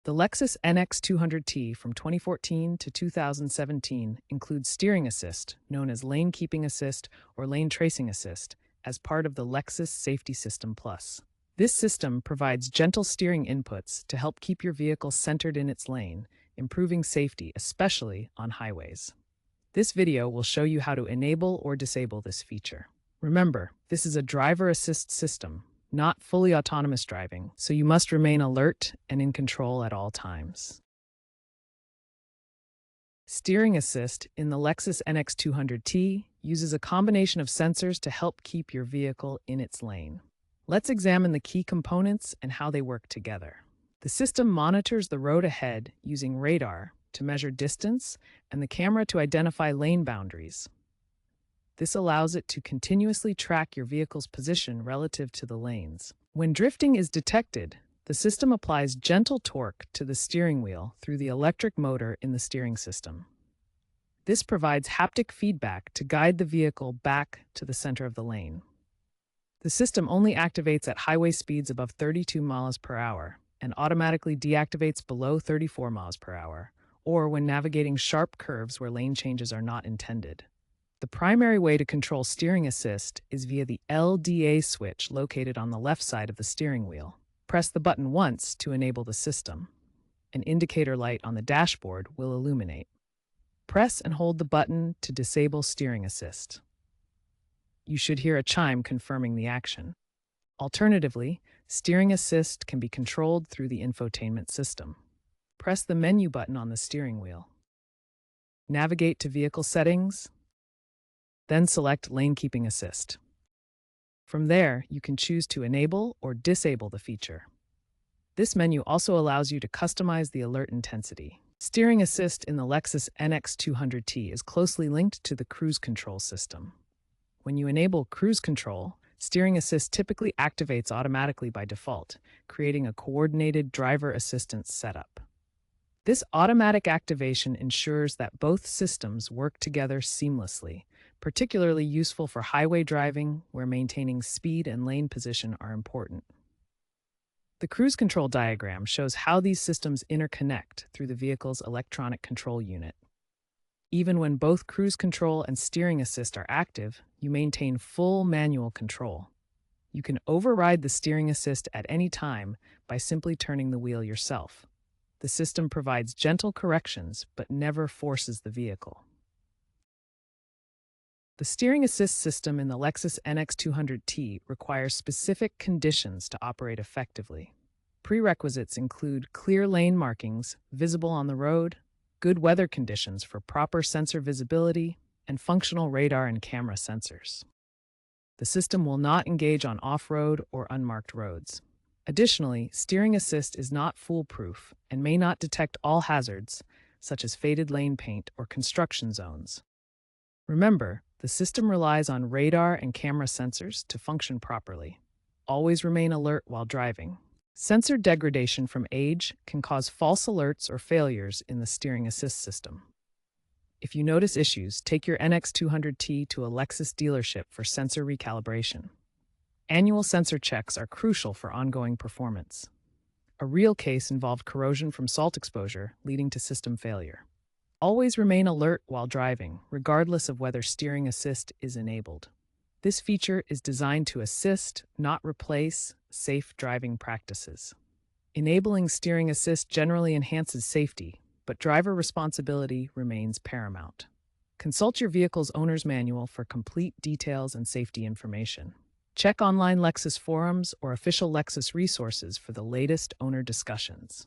The LEXUS NX200t from 2014 to 2017 includes steering assist, known as lane keeping assist or lane tracing assist, as part of the LEXUS Safety System Plus. This system provides gentle steering inputs to help keep your vehicle centered in its lane, improving safety, especially on highways. This video will show you how to enable or disable this feature. Remember, this is a driver assist system, not fully autonomous driving, so you must remain alert and in control at all times. Steering assist in the LEXUS NX200t uses a combination of sensors to help keep your vehicle in its lane. Let's examine the key components and how they work together. The system monitors the road ahead using radar to measure distance and the camera to identify lane boundaries. This allows it to continuously track your vehicle's position relative to the lanes. When drifting is detected, the system applies gentle torque to the steering wheel through the electric motor in the steering system. This provides haptic feedback to guide the vehicle back to the center of the lane. The system only activates at highway speeds above 32 miles per hour and automatically deactivates below 34 miles per hour, or when navigating sharp curves where lane changes are not intended. The primary way to control steering assist is via the LDA switch located on the left side of the steering wheel. Press the button once to enable the system. An indicator light on the dashboard will illuminate. Press and hold the button to disable steering assist. You should hear a chime confirming the action. Alternatively, steering assist can be controlled through the infotainment system. Press the menu button on the steering wheel. Navigate to Vehicle Settings, then select Lane Keeping Assist. From there, you can choose to enable or disable the feature. This menu also allows you to customize the alert intensity. Steering assist in the LEXUS NX200t is closely linked to the cruise control system. When you enable cruise control, steering assist typically activates automatically by default, creating a coordinated driver assistance setup. This automatic activation ensures that both systems work together seamlessly, particularly useful for highway driving where maintaining speed and lane position are important. The cruise control diagram shows how these systems interconnect through the vehicle's electronic control unit. Even when both cruise control and steering assist are active, you maintain full manual control. You can override the steering assist at any time by simply turning the wheel yourself. The system provides gentle corrections but never forces the vehicle. The steering assist system in the LEXUS NX200t requires specific conditions to operate effectively. Prerequisites include clear lane markings visible on the road, good weather conditions for proper sensor visibility, and functional radar and camera sensors. The system will not engage on off-road or unmarked roads. Additionally, steering assist is not foolproof and may not detect all hazards, such as faded lane paint or construction zones. Remember, the system relies on radar and camera sensors to function properly. Always remain alert while driving. Sensor degradation from age can cause false alerts or failures in the steering assist system. If you notice issues, take your NX200t to a LEXUS dealership for sensor recalibration. Annual sensor checks are crucial for ongoing performance. A real case involved corrosion from salt exposure, leading to system failure. Always remain alert while driving, regardless of whether steering assist is enabled. This feature is designed to assist, not replace, safe driving practices. Enabling steering assist generally enhances safety, but driver responsibility remains paramount. Consult your vehicle's owner's manual for complete details and safety information. Check online LEXUS forums or official LEXUS resources for the latest owner discussions.